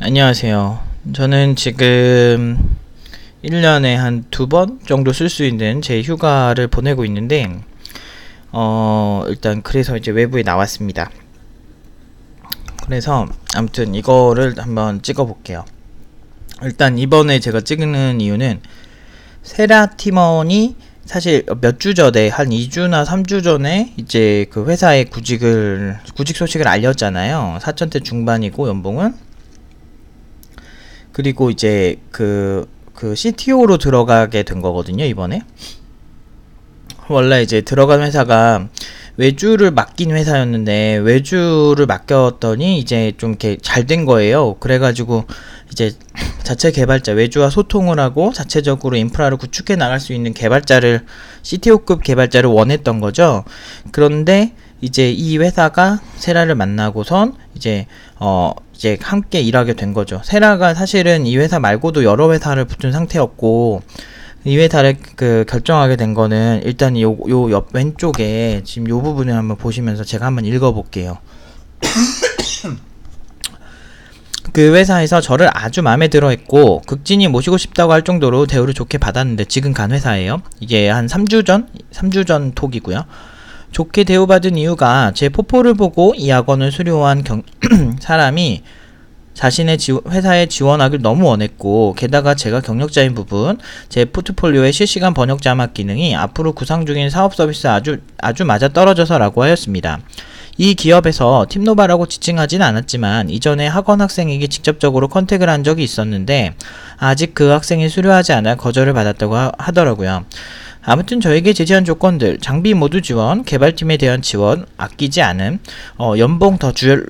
안녕하세요. 저는 지금 1년에 한 2번 정도 쓸 수 있는 제 휴가를 보내고 있는데, 일단 그래서 이제 외부에 나왔습니다. 그래서 아무튼 이거를 한번 찍어 볼게요. 일단 이번에 제가 찍는 이유는 세라 팀원이 사실 몇 주 전에, 한 2주나 3주 전에 이제 그 회사의 구직 소식을 알렸잖아요. 4천대 중반이고 연봉은. 그리고 이제 그 CTO로 들어가게 된 거거든요, 이번에. 원래 이제 들어간 회사가 외주를 맡긴 회사였는데, 외주를 맡겼더니 이제 좀 이렇게 잘 된 거예요. 그래가지고 이제 자체 개발자, 외주와 소통을 하고 자체적으로 인프라를 구축해 나갈 수 있는 개발자를, CTO급 개발자를 원했던 거죠. 그런데 이제 이 회사가 세라를 만나고선 이제 함께 일하게 된 거죠. 세라가 사실은 이 회사 말고도 여러 회사를 붙은 상태였고, 이 회사를 결정하게 된 거는 일단 요 옆 왼쪽에 지금 요 부분을 한번 보시면서 제가 한번 읽어 볼게요. 그 회사에서 저를 아주 마음에 들어 했고, 극진히 모시고 싶다고 할 정도로 대우를 좋게 받았는데, 지금 간 회사예요. 이게 한 3주 전 톡이고요. 좋게 대우받은 이유가 제 포포를 보고 이 학원을 수료한 사람이 자신의 회사에 지원하길 너무 원했고, 게다가 제가 경력자인 부분, 제 포트폴리오의 실시간 번역 자막 기능이 앞으로 구상 중인 사업 서비스 아주 맞아떨어져서라고 하였습니다. 이 기업에서 팀노바라고 지칭하진 않았지만 이전에 학원 학생에게 직접적으로 컨택을 한 적이 있었는데, 아직 그 학생이 수료하지 않아 거절을 받았다고 하더라고요. 아무튼 저에게 제시한 조건들, 장비 모두 지원, 개발팀에 대한 지원, 아끼지 않음, 연봉 더 줄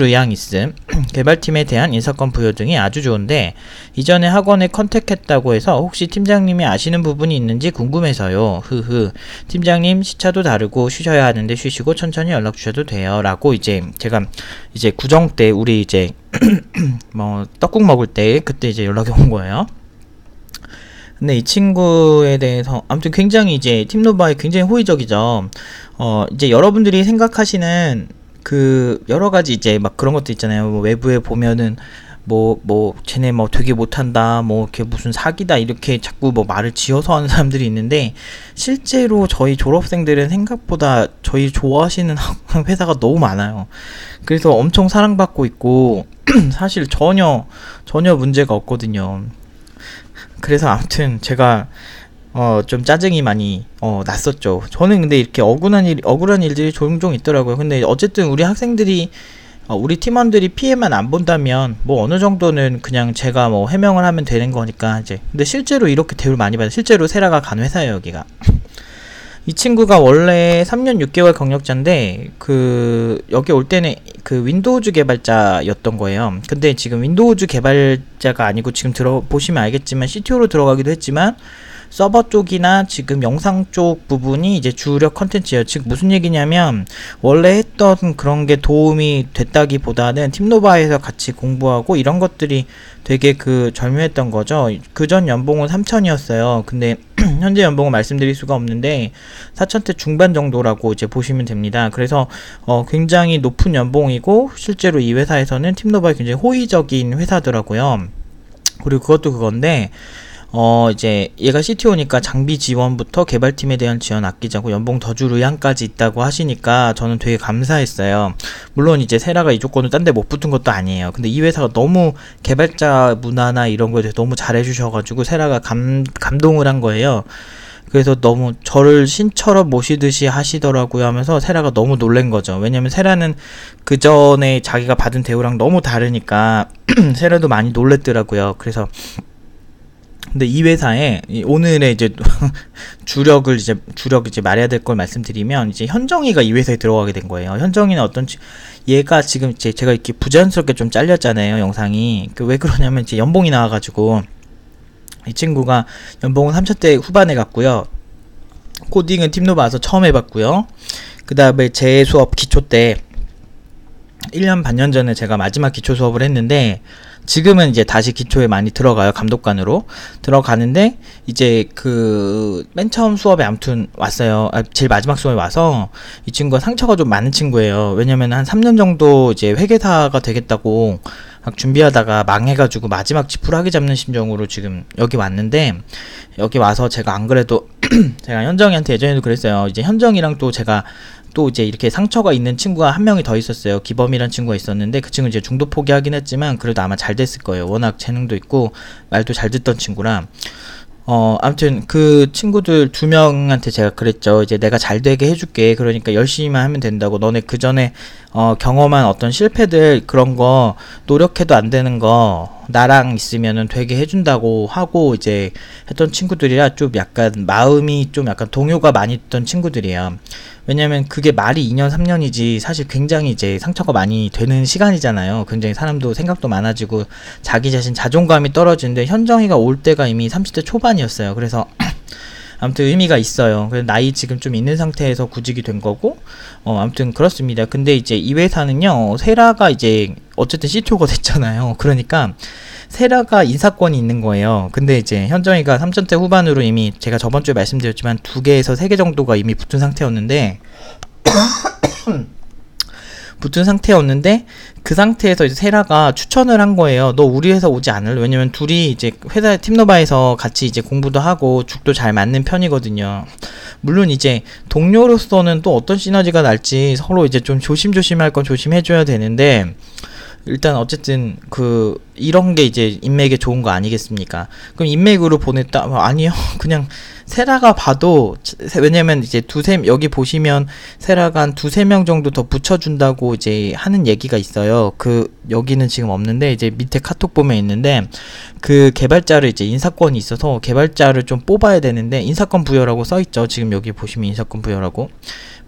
의향 있음, 개발팀에 대한 인사권 부여 등이 아주 좋은데, 이전에 학원에 컨택했다고 해서 혹시 팀장님이 아시는 부분이 있는지 궁금해서요. 팀장님 시차도 다르고 쉬셔야 하는데 쉬시고 천천히 연락 주셔도 돼요. 라고 이제 제가 이제 구정 때 우리 이제 떡국 먹을 때 그때 이제 연락이 온 거예요. 근데 이 친구에 대해서 아무튼 굉장히 이제 팀노바에 굉장히 호의적이죠. 이제 여러분들이 생각하시는 그 여러 가지 이제 막 그런 것도 있잖아요. 뭐 외부에 보면은 쟤네 되게 못한다, 이렇게 무슨 사기다, 이렇게 자꾸 말을 지어서 하는 사람들이 있는데, 실제로 저희 졸업생들은 생각보다 저희 좋아하시는 회사가 너무 많아요. 그래서 엄청 사랑받고 있고, 사실 전혀 문제가 없거든요. 그래서 아무튼 제가 좀 짜증이 많이 났었죠. 저는 근데 이렇게 억울한 일들이 종종 있더라고요. 근데 어쨌든 우리 학생들이 우리 팀원들이 피해만 안 본다면 어느 정도는 그냥 제가 해명을 하면 되는 거니까 이제. 근데 실제로 이렇게 대우를 많이 받아요. 실제로 세라가 간 회사예요, 여기가. 이 친구가 원래 3년 6개월 경력자인데 여기 올 때는 윈도우즈 개발자였던 거예요. 근데 지금 윈도우즈 개발자가 아니고, 지금 보시면 알겠지만 CTO로 들어가기도 했지만 서버 쪽이나 지금 영상 쪽 부분이 이제 주력 컨텐츠예요. 즉 무슨 얘기냐면, 원래 했던 그런 게 도움이 됐다기보다는 팀노바에서 같이 공부하고 이런 것들이 되게 절묘했던 거죠. 그전 연봉은 3천이었어요. 근데 현재 연봉은 말씀드릴 수가 없는데 4천대 중반 정도라고 이제 보시면 됩니다. 그래서 굉장히 높은 연봉이고, 실제로 이 회사에서는 팀노바에 굉장히 호의적인 회사더라고요. 그리고 그것도 그건데, 이제 얘가 CTO니까 장비 지원부터 개발팀에 대한 지원 아끼자고 연봉 더 줄 의향까지 있다고 하시니까 저는 되게 감사했어요. 물론 이제 세라가 이 조건을 딴 데 못 붙은 것도 아니에요. 근데 이 회사가 너무 개발자 문화나 이런 거에 대해서 너무 잘해주셔가지고 세라가 감동을 한 거예요. 그래서 너무 저를 신처럼 모시듯이 하시더라고요 하면서 세라가 너무 놀란 거죠. 왜냐면 세라는 그 전에 자기가 받은 대우랑 너무 다르니까 세라도 많이 놀랬더라고요. 그래서 근데 이 회사에 오늘의 이제 주력 이제 말해야 될 걸 말씀드리면, 이제 현정이가 이 회사에 들어가게 된 거예요. 현정이는 얘가 지금 제가 이렇게 부자연스럽게 좀 잘렸잖아요, 영상이. 왜 그러냐면 이제 연봉이 나와가지고 이 친구가 연봉은 3천대 후반에 갔고요. 코딩은 팀노바 와서 처음 해봤고요. 그 다음에 제 수업 기초 때 1년 반년 전에 제가 마지막 기초 수업을 했는데, 지금은 이제 다시 기초에 많이 들어가요. 감독관으로 들어가는데, 이제 맨 처음 수업에 아무튼 왔어요. 제일 마지막 수업에 와서 이 친구가 상처가 좀 많은 친구예요. 왜냐면 한 3년 정도 이제 회계사가 되겠다고 막 준비하다가 망해가지고 마지막 지푸라기 잡는 심정으로 지금 여기 왔는데, 여기 와서 제가 안 그래도 제가 현정이한테 예전에도 그랬어요. 이제 현정이랑 또 제가 또 이제 이렇게 상처가 있는 친구가 한 명이 더 있었어요. 기범이란 친구가 있었는데 그 친구 이제 중도 포기하긴 했지만 그래도 아마 잘 됐을 거예요. 워낙 재능도 있고 말도 잘 듣던 친구라. 아무튼 그 친구들 두 명한테 제가 그랬죠. 이제 내가 잘 되게 해줄게. 그러니까 열심히만 하면 된다고. 너네 그 전에 경험한 어떤 실패들 그런 거 노력해도 안 되는 거 나랑 있으면은 되게 해준다고 하고 이제 했던 친구들이라 좀 약간 마음이 좀 약간 동요가 많이 있던 친구들이에요. 왜냐면 그게 말이 2년 3년이지 사실 굉장히 이제 상처가 많이 되는 시간이잖아요. 굉장히 사람도 생각도 많아지고 자기 자신 자존감이 떨어지는데 현정이가 올 때가 이미 30대 초반이었어요. 그래서 아무튼 의미가 있어요. 그래서 나이 지금 좀 있는 상태에서 구직이 된 거고 아무튼 그렇습니다. 근데 이제 이 회사는요, 세라가 이제 어쨌든 CTO가 됐잖아요. 그러니까 세라가 인사권이 있는 거예요. 근데 이제 현정이가 3천대 후반으로 이미 제가 저번주에 말씀드렸지만 2개에서 3개 정도가 이미 붙은 상태였는데 그 상태에서 이제 세라가 추천을 한 거예요. 너 우리 회사 오지 않을래? 왜냐면 둘이 이제 회사 팀노바에서 같이 이제 공부도 하고 죽도 잘 맞는 편이거든요. 물론 이제 동료로서는 또 어떤 시너지가 날지 서로 이제 좀 조심조심할 건 조심해줘야 되는데, 일단 어쨌든 이런 게 이제 인맥에 좋은 거 아니겠습니까? 그럼 인맥으로 보냈다? 아니요. 그냥 세라가 봐도, 왜냐면 이제 여기 보시면 세라가 한 2-3명 정도 더 붙여준다고 이제 하는 얘기가 있어요. 여기는 지금 없는데 이제 밑에 카톡 보면 있는데, 그 개발자를 이제 인사권이 있어서 개발자를 좀 뽑아야 되는데, 인사권 부여라고 써있죠. 지금 여기 보시면 인사권 부여라고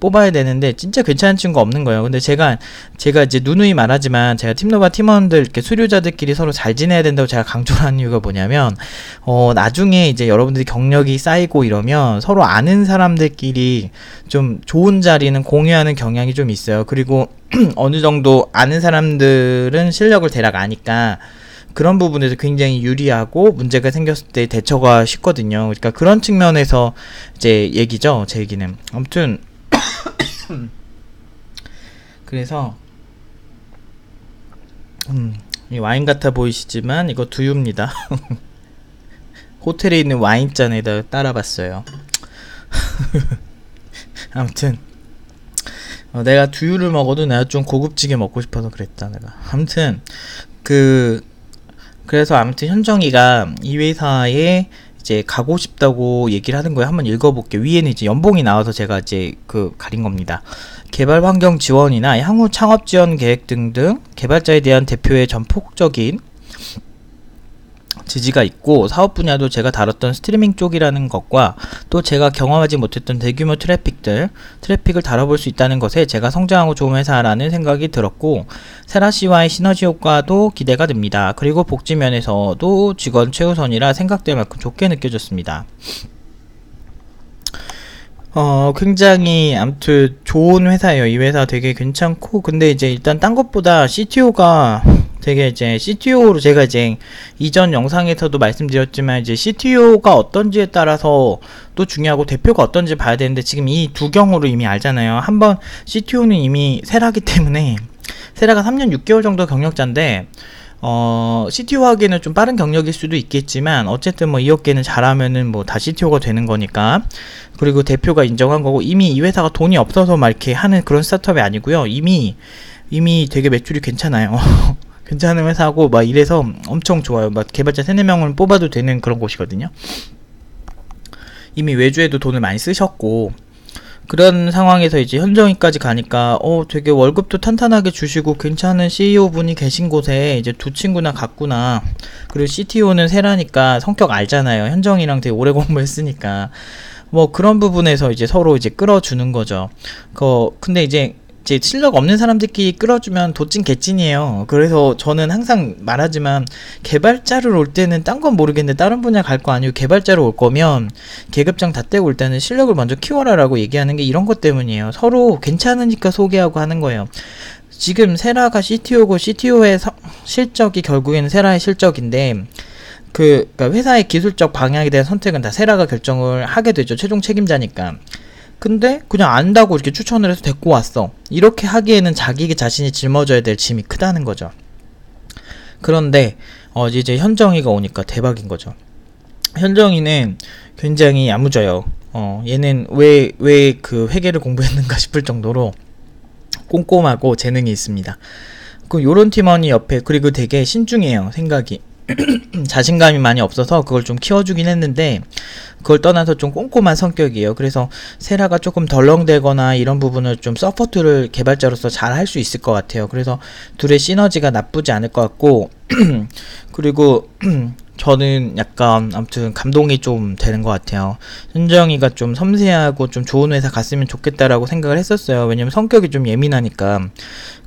뽑아야 되는데 진짜 괜찮은 친구가 없는 거예요. 근데 제가 이제 누누이 말하지만 제가 팀노바 팀원들 이렇게 수료자들끼리 서로 잘 지내야 된다고 제가 강조를 하는 이유가 뭐냐면 나중에 이제 여러분들이 경력이 쌓이고 이러면 서로 아는 사람들끼리 좀 좋은 자리는 공유하는 경향이 좀 있어요. 그리고 어느 정도 아는 사람들은 실력을 대략 아니까 그런 부분에서 굉장히 유리하고 문제가 생겼을 때 대처가 쉽거든요. 그러니까 그런 측면에서 이제 얘기죠. 제 얘기는. 아무튼 그래서 이 와인 같아 보이시지만 이거 두유입니다. 호텔에 있는 와인잔에다 따라봤어요. 아무튼 내가 두유를 먹어도 내가 좀 고급지게 먹고 싶어서 그랬다 내가. 아무튼 그래서 아무튼 현정이가 이 회사에 이제 가고 싶다고 얘기를 하는 거예요. 한번 읽어볼게요. 위에는 이제 연봉이 나와서 제가 이제 가린 겁니다. 개발 환경 지원이나 향후 창업 지원 계획 등등 개발자에 대한 대표의 전폭적인 지지가 있고, 사업 분야도 제가 다뤘던 스트리밍 쪽이라는 것과 또 제가 경험하지 못했던 대규모 트래픽을 다뤄볼 수 있다는 것에 제가 성장하고 좋은 회사라는 생각이 들었고, 세라씨와의 시너지 효과도 기대가 됩니다. 그리고 복지 면에서도 직원 최우선이라 생각될 만큼 좋게 느껴졌습니다. 굉장히 아무튼 좋은 회사예요. 이 회사 되게 괜찮고, 근데 이제 일단 딴 것보다 CTO가 되게 이제 CTO로 제가 이제 이전 영상에서도 말씀드렸지만 이제 CTO가 어떤지에 따라서 또 중요하고 대표가 어떤지 봐야 되는데, 지금 이 두 경우로 이미 알잖아요. 한번 CTO는 이미 세라기 때문에, 세라가 3년 6개월 정도 경력자인데 CTO 하기에는 좀 빠른 경력일 수도 있겠지만 어쨌든 뭐 2억 개는 잘하면은 뭐 다 CTO가 되는 거니까. 그리고 대표가 인정한 거고, 이미 이 회사가 돈이 없어서 막 이렇게 하는 그런 스타트업이 아니고요. 이미 되게 매출이 괜찮아요. 괜찮은 회사고 막 이래서 엄청 좋아요. 막 개발자 3-4명을 뽑아도 되는 그런 곳이거든요. 이미 외주에도 돈을 많이 쓰셨고, 그런 상황에서 이제 현정이까지 가니까 되게 월급도 탄탄하게 주시고 괜찮은 CEO 분이 계신 곳에 이제 두 친구나 갔구나. 그리고 CTO는 세라니까 성격 알잖아요. 현정이랑 되게 오래 공부했으니까 뭐 그런 부분에서 이제 서로 이제 끌어주는 거죠. 근데 이제 실력 없는 사람들끼리 끌어주면 도찐 개찐이에요. 그래서 저는 항상 말하지만 개발자를 올 때는 딴 건 모르겠는데 다른 분야 갈 거 아니고 개발자로 올 거면 계급장 다 떼고 올 때는 실력을 먼저 키워라 라고 얘기하는 게 이런 것 때문이에요. 서로 괜찮으니까 소개하고 하는 거예요. 지금 세라가 CTO고 CTO의 실적이 결국에는 세라의 실적인데, 그러니까 회사의 기술적 방향에 대한 선택은 다 세라가 결정을 하게 되죠. 최종 책임자니까. 근데 그냥 안다고 이렇게 추천을 해서 데리고 왔어. 이렇게 하기에는 자기 자신이 짊어져야 될 짐이 크다는 거죠. 그런데 이제 현정이가 오니까 대박인 거죠. 현정이는 굉장히 야무져요. 얘는 왜 그 회계를 공부했는가 싶을 정도로 꼼꼼하고 재능이 있습니다. 그 요런 팀원이 옆에, 그리고 되게 신중해요, 생각이. 자신감이 많이 없어서 그걸 좀 키워주긴 했는데, 그걸 떠나서 좀 꼼꼼한 성격이에요. 그래서 세라가 조금 덜렁대거나 이런 부분을 좀 서포트를 개발자로서 잘 할 수 있을 것 같아요. 그래서 둘의 시너지가 나쁘지 않을 것 같고, 그리고 저는 약간 아무튼 감동이 좀 되는 것 같아요. 현정이가 좀 섬세하고 좀 좋은 회사 갔으면 좋겠다라고 생각을 했었어요. 왜냐면 성격이 좀 예민하니까.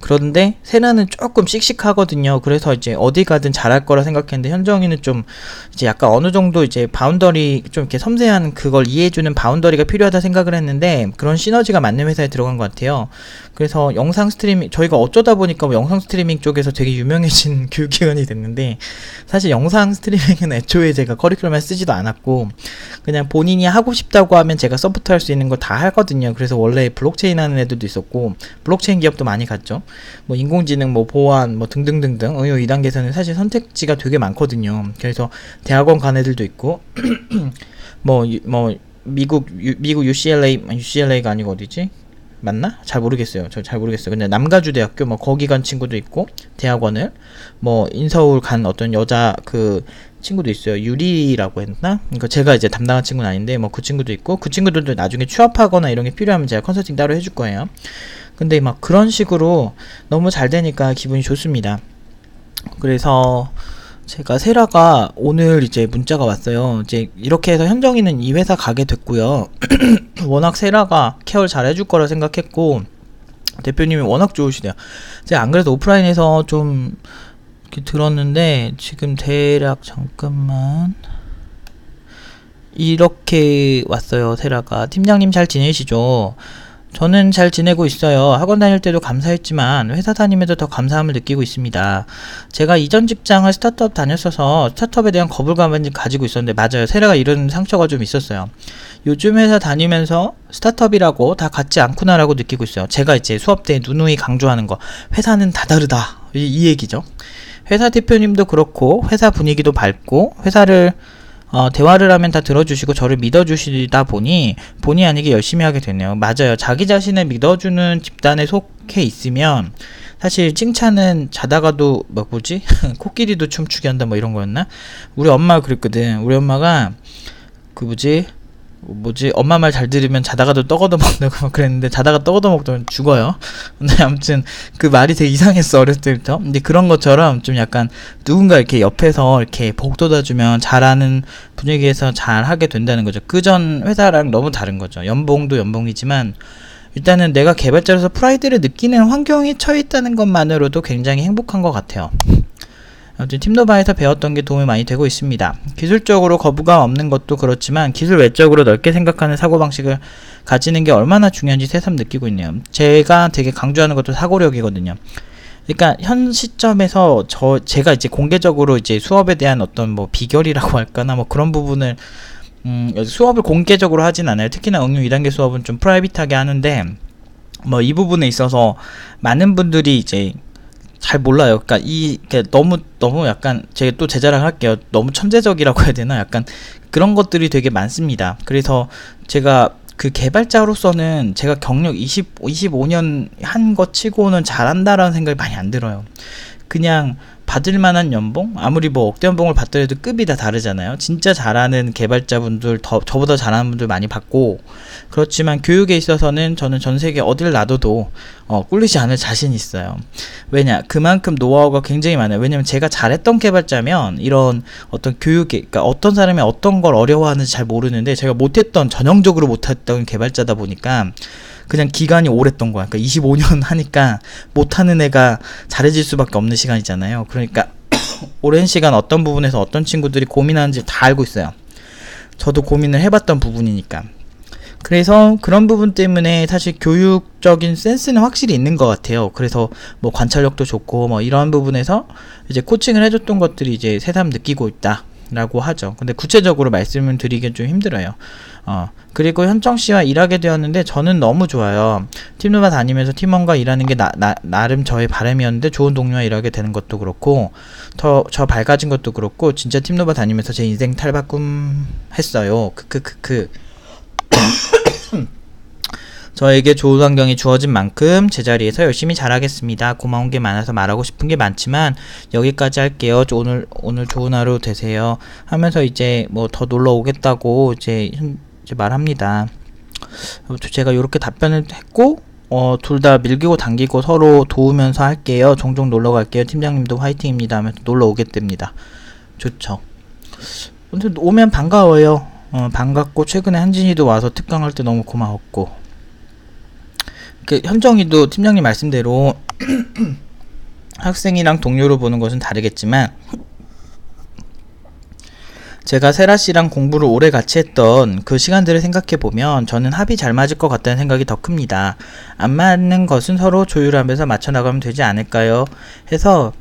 그런데 세라는 조금 씩씩하거든요. 그래서 이제 어디 가든 잘할 거라 생각했는데, 현정이는 좀 이제 약간 어느 정도 이제 바운더리, 좀 이렇게 섬세한 그걸 이해해주는 바운더리가 필요하다 생각을 했는데, 그런 시너지가 맞는 회사에 들어간 것 같아요. 그래서 영상 스트리밍, 저희가 어쩌다 보니까 뭐 영상 스트리밍 쪽에서 되게 유명해진 교육기관이 됐는데, 사실 영상 스트리밍은 애초에 제가 커리큘럼에 쓰지도 않았고, 그냥 본인이 하고 싶다고 하면 제가 서포트 할 수 있는 거 다 하거든요. 그래서 원래 블록체인 하는 애들도 있었고, 블록체인 기업도 많이 갔죠. 뭐 인공지능, 뭐 보안, 뭐 등등등등 응용 2단계에서는 사실 선택지가 되게 많거든요. 그래서 대학원 간 애들도 있고, 뭐 미국 UCLA가 아니고 어디지? 맞나? 잘 모르겠어요. 저 잘 모르겠어요. 근데 남가주 대학교 뭐 거기 간 친구도 있고, 대학원을 뭐 인서울 간 어떤 여자 그 친구도 있어요. 유리라고 했나? 그러니까 제가 이제 담당한 친구는 아닌데 뭐 그 친구도 있고, 그 친구들도 나중에 취업하거나 이런 게 필요하면 제가 컨설팅 따로 해줄 거예요. 근데 막 그런 식으로 너무 잘 되니까 기분이 좋습니다. 그래서 제가 세라가 오늘 이제 문자가 왔어요. 이제 이렇게 해서 현정이는 이 회사 가게 됐고요. 워낙 세라가 케어를 잘 해줄 거라 생각했고, 대표님이 워낙 좋으시대요. 제가 안 그래도 오프라인에서 좀 이렇게 들었는데, 지금 대략 잠깐만 이렇게 왔어요. 세라가 팀장님 잘 지내시죠? 저는 잘 지내고 있어요. 학원 다닐 때도 감사했지만 회사 다니면서 더 감사함을 느끼고 있습니다. 제가 이전 직장을 스타트업 다녔어서 스타트업에 대한 거부감을 가지고 있었는데, 맞아요. 세라가 이런 상처가 좀 있었어요. 요즘 회사 다니면서 스타트업이라고 다 같지 않구나라고 느끼고 있어요. 제가 이제 수업 때 누누이 강조하는 거, 회사는 다 다르다, 이 얘기죠. 회사 대표님도 그렇고 회사 분위기도 밝고, 회사를 대화를 하면 다 들어주시고 저를 믿어주시다 보니 본의 아니게 열심히 하게 되네요. 맞아요. 자기 자신을 믿어주는 집단에 속해 있으면 사실 칭찬은 자다가도 뭐지? 코끼리도 춤추게 한다 뭐 이런 거였나? 우리 엄마가 그랬거든. 우리 엄마가 그 뭐지 엄마 말 잘 들으면 자다가도 떡 얻어 먹는다고 막 그랬는데, 자다가 떡 얻어 먹으면 죽어요. 근데 아무튼 그 말이 되게 이상했어, 어렸을 때부터. 근데 그런 것처럼 좀 약간 누군가 이렇게 옆에서 이렇게 복 돋아주면 잘하는 분위기에서 잘 하게 된다는 거죠. 그전 회사랑 너무 다른 거죠. 연봉도 연봉이지만 일단은 내가 개발자로서 프라이드를 느끼는 환경에 처해 있다는 것만으로도 굉장히 행복한 것 같아요. 아무튼 팀노바에서 배웠던 게 도움이 많이 되고 있습니다. 기술적으로 거부감 없는 것도 그렇지만 기술 외적으로 넓게 생각하는 사고방식을 가지는 게 얼마나 중요한지 새삼 느끼고 있네요. 제가 되게 강조하는 것도 사고력이거든요. 그러니까 현 시점에서 제가 이제 공개적으로 이제 수업에 대한 어떤 뭐 비결이라고 할까나 뭐 그런 부분을 수업을 공개적으로 하진 않아요. 특히나 응용 2단계 수업은 좀 프라이빗하게 하는데, 뭐 이 부분에 있어서 많은 분들이 이제 잘 몰라요. 그러니까 이게 너무 약간 제가 또 제 자랑 할게요. 너무 천재적이라고 해야 되나? 약간 그런 것들이 되게 많습니다. 그래서 제가 그 개발자로서는 제가 경력 25년 한 것 치고는 잘한다라는 생각이 많이 안 들어요. 그냥 받을 만한 연봉? 아무리 뭐 억대 연봉을 받더라도 급이 다 다르잖아요. 진짜 잘하는 개발자분들, 저보다 잘하는 분들 많이 받고, 그렇지만 교육에 있어서는 저는 전 세계 어딜 놔둬도 꿀리지 않을 자신 있어요. 왜냐? 그만큼 노하우가 굉장히 많아요. 왜냐면 제가 잘했던 개발자면 이런 어떤 교육에, 그러니까 어떤 사람이 어떤 걸 어려워하는지 잘 모르는데, 제가 전형적으로 못했던 개발자다 보니까 그냥 기간이 오랬던 거야. 그러니까 25년 하니까 못하는 애가 잘해질 수밖에 없는 시간이잖아요. 그러니까 오랜 시간 어떤 부분에서 어떤 친구들이 고민하는지 다 알고 있어요. 저도 고민을 해봤던 부분이니까. 그래서 그런 부분 때문에 사실 교육적인 센스는 확실히 있는 것 같아요. 그래서 뭐 관찰력도 좋고 뭐 이런 부분에서 이제 코칭을 해줬던 것들이 이제 새삼 느끼고 있다. 라고 하죠. 근데 구체적으로 말씀을 드리긴 좀 힘들어요. 그리고 현정씨와 일하게 되었는데 저는 너무 좋아요. 팀노바 다니면서 팀원과 일하는 게 나름 저의 바람이었는데 좋은 동료와 일하게 되는 것도 그렇고 저 밝아진 것도 그렇고 진짜 팀노바 다니면서 제 인생 탈바꿈 했어요. 저에게 좋은 환경이 주어진 만큼 제자리에서 열심히 잘하겠습니다. 고마운 게 많아서 말하고 싶은 게 많지만 여기까지 할게요. 오늘 좋은 하루 되세요. 하면서 이제 뭐 더 놀러 오겠다고 이제 말합니다. 제가 이렇게 답변을 했고 둘 다 밀기고 당기고 서로 도우면서 할게요. 종종 놀러 갈게요. 팀장님도 화이팅입니다 하면서 놀러 오겠답니다. 좋죠. 근데 오면 반가워요. 반갑고 최근에 한진이도 와서 특강할 때 너무 고마웠고 현정이도 팀장님 말씀대로 학생이랑 동료로 보는 것은 다르겠지만 제가 세라씨랑 공부를 오래 같이 했던 그 시간들을 생각해보면 저는 합이 잘 맞을 것 같다는 생각이 더 큽니다. 안 맞는 것은 서로 조율하면서 맞춰나가면 되지 않을까요? 해서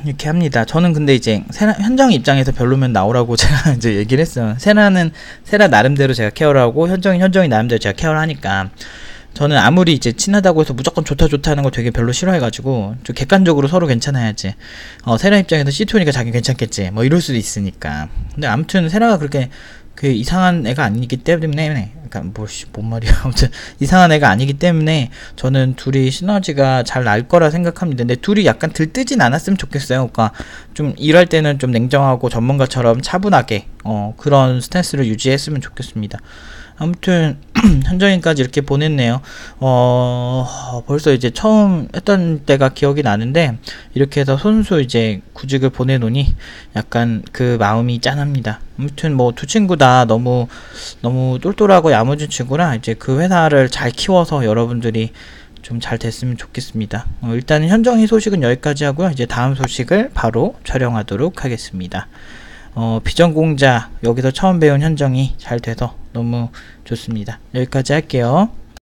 이렇게 합니다. 저는 근데 이제 현정 입장에서 별로면 나오라고 제가 이제 얘기를 했어요. 세라 나름대로 제가 케어를 하고 현정이 나름대로 제가 케어를 하니까 저는 아무리 이제 친하다고 해서 무조건 좋다 하는 거 되게 별로 싫어해가지고 좀 객관적으로 서로 괜찮아야지. 세라 입장에서 C2니까 자기 괜찮겠지. 뭐 이럴 수도 있으니까. 근데 아무튼 세라가 그렇게 이상한 애가 아니기 때문에 뭔 말이야. 아무튼 이상한 애가 아니기 때문에 저는 둘이 시너지가 잘 날 거라 생각합니다. 근데 둘이 약간 들뜨진 않았으면 좋겠어요. 그러니까 좀 일할 때는 좀 냉정하고 전문가처럼 차분하게 그런 스탠스를 유지했으면 좋겠습니다. 아무튼 현정이까지 이렇게 보냈네요. 벌써 이제 처음 했던 때가 기억이 나는데 이렇게 해서 손수 이제 구직을 보내놓으니 약간 그 마음이 짠합니다. 아무튼 뭐 두 친구 다 너무 똘똘하고 야무진 친구라 이제 그 회사를 잘 키워서 여러분들이 좀 잘 됐으면 좋겠습니다. 일단은 현정이 소식은 여기까지 하고요. 이제 다음 소식을 바로 촬영하도록 하겠습니다. 비전공자 여기서 처음 배운 현정이 잘 돼서 너무 좋습니다. 여기까지 할게요.